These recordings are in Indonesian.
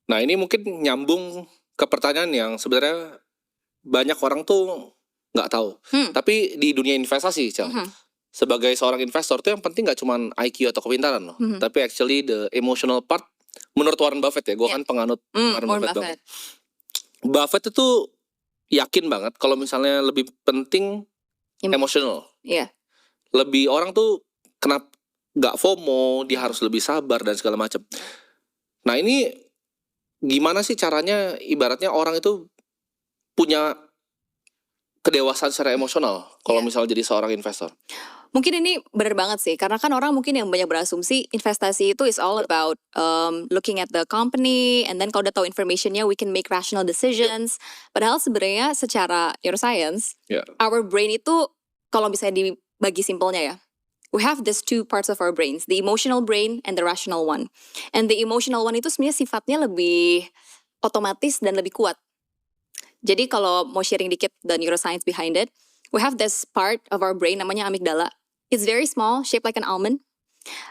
Nah ini mungkin nyambung ke pertanyaan yang sebenarnya banyak orang tuh nggak tahu. Tapi di dunia investasi, Cel, sebagai seorang investor tuh yang penting nggak cuma IQ atau kepintaran loh, tapi actually the emotional part. Menurut Warren Buffett ya, gue kan penganut Warren Buffett banget. Buffett itu yakin banget kalau misalnya lebih penting emosional. Lebih orang tuh kenapa nggak FOMO, dia harus lebih sabar dan segala macam. Nah ini gimana sih caranya, ibaratnya orang itu punya kedewasaan secara emosional kalau misalnya jadi seorang investor? Mungkin ini benar banget sih, karena kan orang mungkin yang banyak berasumsi investasi itu is all about looking at the company, and then kalau udah tahu informationnya we can make rational decisions. Padahal sebenarnya secara neuroscience, our brain itu kalau misalnya dibagi simpelnya ya, we have these two parts of our brains, the emotional brain and the rational one. And the emotional one itu sebenarnya sifatnya lebih otomatis dan lebih kuat. Jadi kalau mau sharing dikit the neuroscience behind it, we have this part of our brain namanya amigdala. It's very small, shaped like an almond.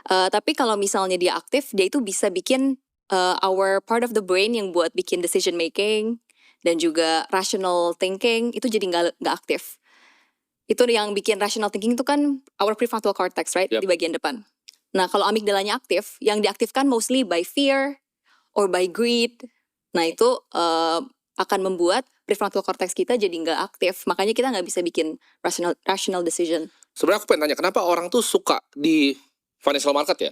Tapi kalau misalnya dia aktif, dia itu bisa bikin our part of the brain yang buat bikin decision making dan juga rational thinking itu jadi nggak aktif. Itu yang bikin rational thinking itu kan our prefrontal cortex, right? Di bagian depan. Nah kalau amigdalanya aktif, yang diaktifkan mostly by fear or by greed. Nah itu akan membuat prefrontal cortex kita jadi nggak aktif. Makanya kita nggak bisa bikin rational decision. Sebenarnya aku pengen tanya, kenapa orang tuh suka di financial market ya?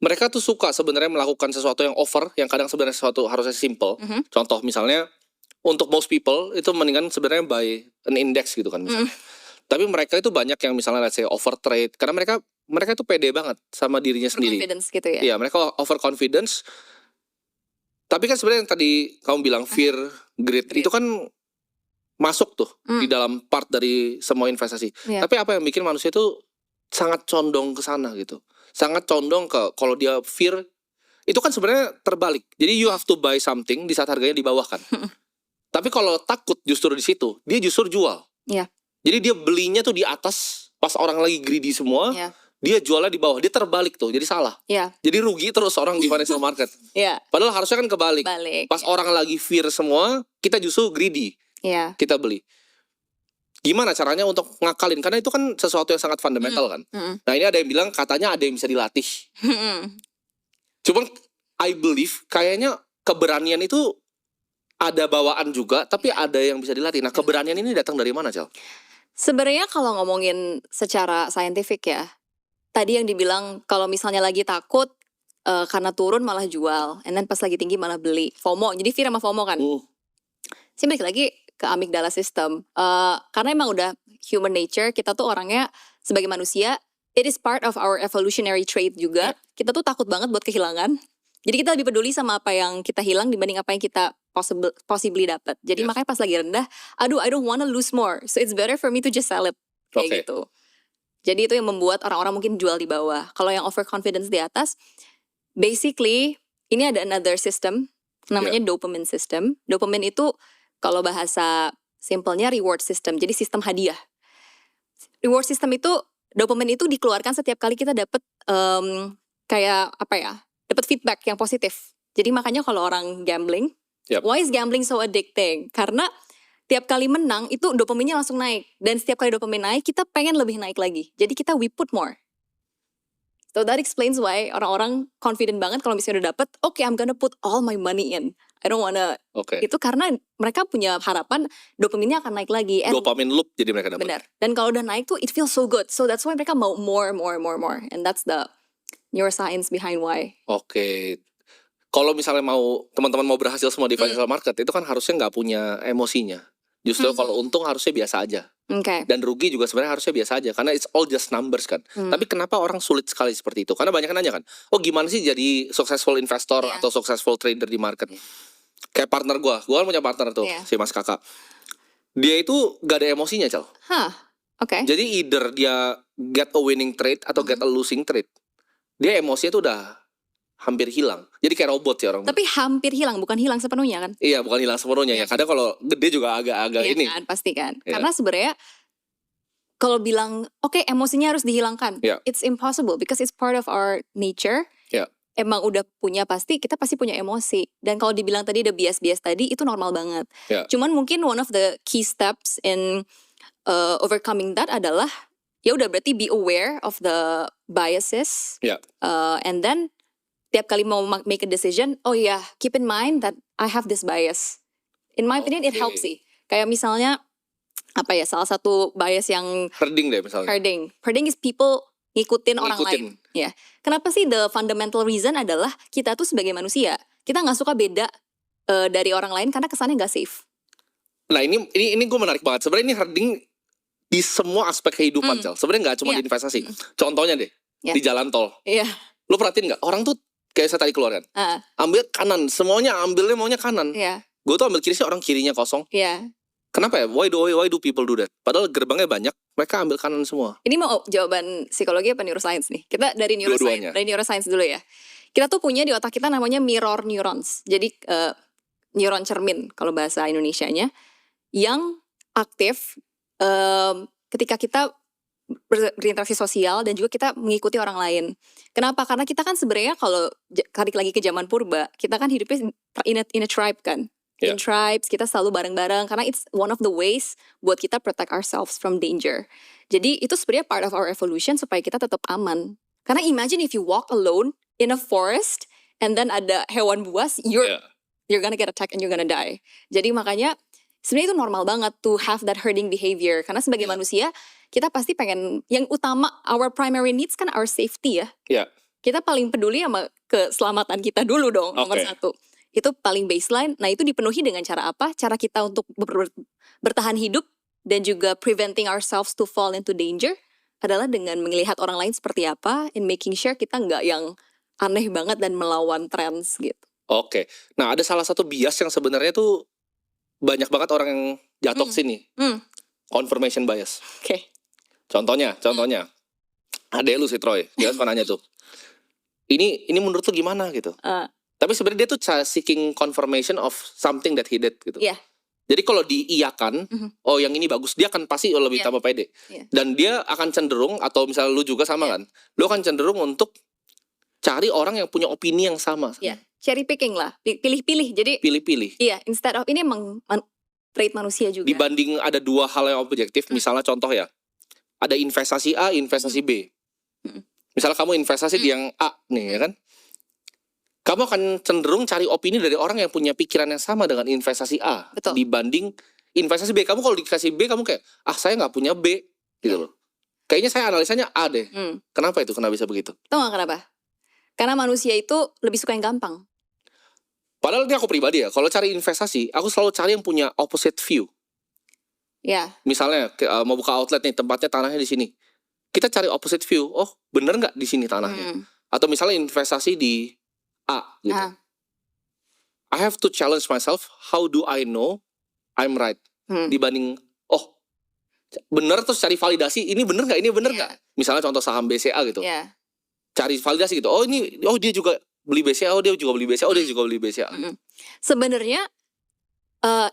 Mereka tuh suka sebenarnya melakukan sesuatu yang over, yang kadang sebenarnya sesuatu harusnya simple. Contoh misalnya, untuk most people itu mendingan sebenarnya buy an index gitu kan misalnya. Tapi mereka itu banyak yang misalnya let's say over trade, karena mereka tuh pede banget sama dirinya sendiri. Confidence gitu ya? Iya, mereka over confidence. Tapi kan sebenarnya yang tadi kamu bilang fear, greed. Itu kan masuk tuh di dalam part dari semua investasi. Tapi apa yang bikin manusia itu sangat condong ke sana gitu. Sangat condong ke kalau dia fear, itu kan sebenarnya terbalik. Jadi you have to buy something di saat harganya di bawah kan. Tapi kalau takut justru di situ, dia justru jual. Jadi dia belinya tuh di atas pas orang lagi greedy semua. Dia jualnya di bawah, dia terbalik tuh, jadi salah. Jadi rugi terus orang di financial market. Padahal harusnya kan kebalik. Pas orang lagi fear semua, kita justru greedy. Kita beli. Gimana caranya untuk ngakalin? Karena itu kan sesuatu yang sangat fundamental kan. Nah ini ada yang bilang katanya ada yang bisa dilatih. Cuman I believe kayaknya keberanian itu ada bawaan juga, tapi ada yang bisa dilatih. Nah keberanian ini datang dari mana, Cel? Sebenarnya kalau ngomongin secara saintifik ya, tadi yang dibilang kalau misalnya lagi takut karena turun malah jual, and then pas lagi tinggi malah beli. FOMO, jadi fear sama FOMO kan. Sih balik lagi ke amigdala system. Karena emang udah human nature, kita tuh orangnya sebagai manusia, it is part of our evolutionary trait juga. Kita tuh takut banget buat kehilangan. Jadi kita lebih peduli sama apa yang kita hilang dibanding apa yang kita possibly dapat. Jadi makanya pas lagi rendah, aduh I don't wanna lose more, so it's better for me to just sell it. Kayak gitu. Jadi itu yang membuat orang-orang mungkin jual di bawah. Kalau yang overconfidence di atas, basically ini ada another system, namanya dopamine system. Dopamine itu kalau bahasa simpelnya reward system, jadi sistem hadiah. Reward system itu, dopamine itu dikeluarkan setiap kali kita dapat kayak apa ya, dapat feedback yang positif. Jadi makanya kalau orang gambling, why is gambling so addicting? Karena tiap kali menang itu dopaminnya langsung naik, dan setiap kali dopamin naik kita pengen lebih naik lagi. Jadi kita we put more. So that explains why orang-orang confident banget kalau misalnya udah dapet, okay, I'm gonna put all my money in. I don't wanna. Itu karena mereka punya harapan dopaminnya akan naik lagi. Dopamine loop jadi mereka dapat. Benar. Dan kalau udah naik tuh it feels so good. So that's why mereka mau more. And that's the neuroscience behind why. Kalau misalnya teman-teman mau berhasil semua di financial market, itu kan harusnya nggak punya emosinya. Justru kalau untung harusnya biasa aja. Dan rugi juga sebenarnya harusnya biasa aja, karena it's all just numbers kan. Tapi kenapa orang sulit sekali seperti itu? Karena banyak yang nanya kan, oh gimana sih jadi successful investor atau successful trader di market? Kayak partner gue kan punya partner tuh, si Mas Kakak. Dia itu gak ada emosinya, Cel. Jadi either dia get a winning trade atau get a losing trade. Dia emosinya tuh udah hampir hilang. Jadi kayak robot sih orang. Tapi hampir hilang, bukan hilang sepenuhnya kan? Iya, bukan hilang sepenuhnya ya. Kadang kalau gede juga agak-agak ini. Kan, pasti kan. Karena sebenarnya kalau bilang, emosinya harus dihilangkan. It's impossible because it's part of our nature. emang udah punya kita pasti punya emosi. Dan kalau dibilang tadi ada bias-bias tadi itu normal banget. Cuman mungkin one of the key steps in overcoming that adalah ya udah berarti be aware of the biases. And then tiap kali mau make a decision, oh yeah, keep in mind that I have this bias. In my opinion it helps sih. Kayak misalnya apa ya, salah satu bias yang herding deh misalnya. Herding is people ngikutin orang lain. Ya. Kenapa sih the fundamental reason adalah kita tuh sebagai manusia, kita nggak suka beda dari orang lain karena kesannya nggak safe. Nah ini gue menarik banget. Sebenarnya ini herding di semua aspek kehidupan, Cel. Sebenarnya nggak cuma di investasi. Contohnya deh, di jalan tol. Lu perhatiin nggak? Orang tuh kayak saya tadi keluar kan, ambil kanan, semuanya ambilnya maunya kanan. Gue tuh ambil kiri sih, orang kirinya kosong. Kenapa ya? Why do people do that? Padahal gerbangnya banyak, mereka ambil kanan semua. Ini mau jawaban psikologi apa neuroscience nih? Kita dari neuroscience dulu ya. Kita tuh punya di otak kita namanya mirror neurons. Jadi neuron cermin kalau bahasa Indonesianya, yang aktif ketika kita berinteraksi sosial dan juga kita mengikuti orang lain. Kenapa? Karena kita kan sebenarnya kalau tarik lagi ke zaman purba, kita kan hidupnya in a tribe kan. In tribes, kita selalu bareng-bareng karena it's one of the ways buat kita protect ourselves from danger. Jadi itu sebenarnya part of our evolution supaya kita tetap aman. Karena imagine if you walk alone in a forest and then ada hewan buas, you're gonna get attacked and you're gonna die. Jadi makanya sebenarnya itu normal banget to have that herding behavior. Karena sebagai manusia, kita pasti pengen yang utama, our primary needs kan our safety ya. Kita paling peduli sama keselamatan kita dulu dong, nomor satu. Itu paling baseline. Nah itu dipenuhi dengan cara apa? Cara kita untuk bertahan hidup dan juga preventing ourselves to fall into danger adalah dengan melihat orang lain seperti apa and making sure kita nggak yang aneh banget dan melawan trends gitu. Nah ada salah satu bias yang sebenarnya tuh banyak banget orang yang jatuh ke sini. Confirmation bias. Contohnya adek lu si Troy, dia suka nanya tuh, ini menurut lu gimana gitu. Tapi sebenarnya dia tuh seeking confirmation of something that he did gitu. Jadi kalau diiyakan, oh yang ini bagus, dia akan pasti lebih tambah pede. Dan dia akan cenderung, atau misalnya lu juga sama kan, lu akan cenderung untuk cari orang yang punya opini yang sama. Cherry picking lah, pilih-pilih. Jadi pilih-pilih. Instead of ini emang trait manusia juga. Dibanding ada dua hal yang objektif, misalnya contoh ya, ada investasi A, investasi B. Misalnya kamu investasi di yang A nih ya kan, kamu akan cenderung cari opini dari orang yang punya pikiran yang sama dengan investasi A. Dibanding investasi B. Kamu kalau dikasih B, kamu kayak, saya gak punya B gitu loh. Kayaknya saya analisanya A deh. Kenapa itu? Kenapa bisa begitu? Tahu gak kenapa? Karena manusia itu lebih suka yang gampang. Padahal ini aku pribadi ya, kalau cari investasi, aku selalu cari yang punya opposite view. Misalnya mau buka outlet nih, tempatnya tanahnya di sini. Kita cari opposite view. Oh, bener gak di sini tanahnya? Atau misalnya investasi di A gitu. I have to challenge myself. How do I know I'm right? Dibanding bener terus cari validasi. Ini bener gak? Ini bener gak? Misalnya contoh saham BCA gitu. Cari validasi gitu. Dia juga beli BCA. Dia juga beli BCA. Dia juga beli BCA. Sebenarnya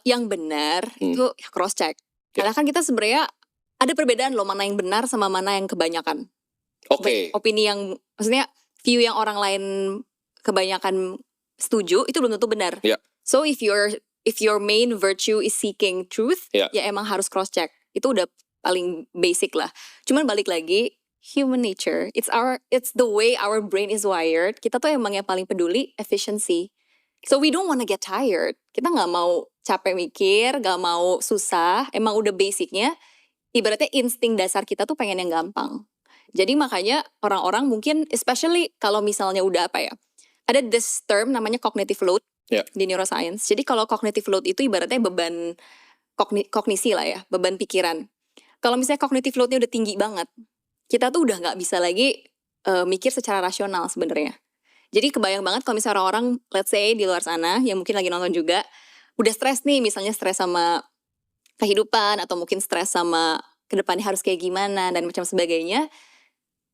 yang benar itu cross check. Karena kan kita sebenarnya ada perbedaan loh, mana yang benar sama mana yang kebanyakan. Opini yang maksudnya view yang orang lain kebanyakan setuju itu belum tentu benar. So if your main virtue is seeking truth, ya emang harus cross check. Itu udah paling basic lah. Cuman balik lagi, human nature, it's the way our brain is wired. Kita tuh emang yang paling peduli efficiency. So we don't wanna get tired. Kita nggak mau capek mikir, nggak mau susah. Emang udah basicnya, ibaratnya insting dasar kita tuh pengen yang gampang. Jadi makanya orang-orang mungkin, especially kalau misalnya udah ada this term namanya cognitive load di neuroscience. Jadi kalau cognitive load itu ibaratnya beban kognisi lah ya, beban pikiran. Kalau misalnya cognitive loadnya udah tinggi banget, kita tuh udah nggak bisa lagi mikir secara rasional sebenarnya. Jadi kebayang banget kalau misalnya orang-orang, let's say di luar sana yang mungkin lagi nonton juga, udah stres nih, misalnya stres sama kehidupan atau mungkin stres sama kedepannya harus kayak gimana dan macam sebagainya,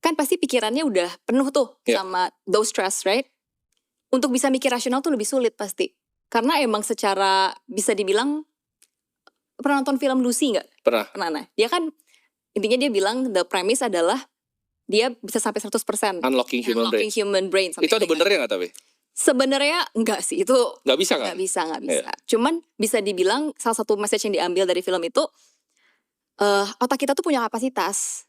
kan pasti pikirannya udah penuh tuh sama those stress, right? Untuk bisa mikir rasional tuh lebih sulit pasti. Karena emang secara bisa dibilang, pernah nonton film Lucy gak? Pernah. Dia kan, intinya dia bilang the premise adalah dia bisa sampai 100%. Unlocking human brain. Human brain. Itu ada benernya nggak tapi? Sebenarnya enggak sih, itu Nggak bisa kan? nggak bisa. Cuman bisa dibilang salah satu message yang diambil dari film itu, otak kita tuh punya kapasitas.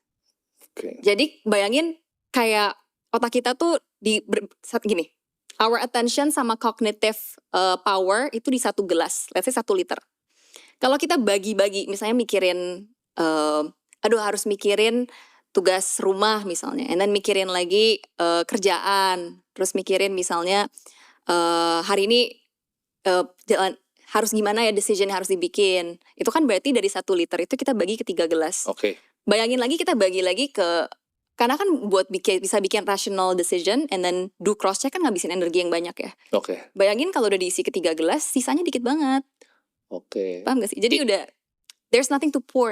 Jadi bayangin kayak otak kita tuh gini, our attention sama cognitive power itu di 1 gelas, let's say 1 liter. Kalau kita bagi-bagi, misalnya mikirin, harus mikirin tugas rumah misalnya, and then mikirin lagi kerjaan, terus mikirin misalnya hari ini jalan harus gimana ya, decision yang harus dibikin. Itu kan berarti dari 1 liter itu kita bagi ke 3 gelas. Bayangin lagi kita bagi lagi karena kan buat bisa bikin rational decision and then do cross check kan ngabisin energi yang banyak ya. Bayangin kalau udah diisi ke 3 gelas, sisanya dikit banget. Paham gak sih? Jadi udah there's nothing to pour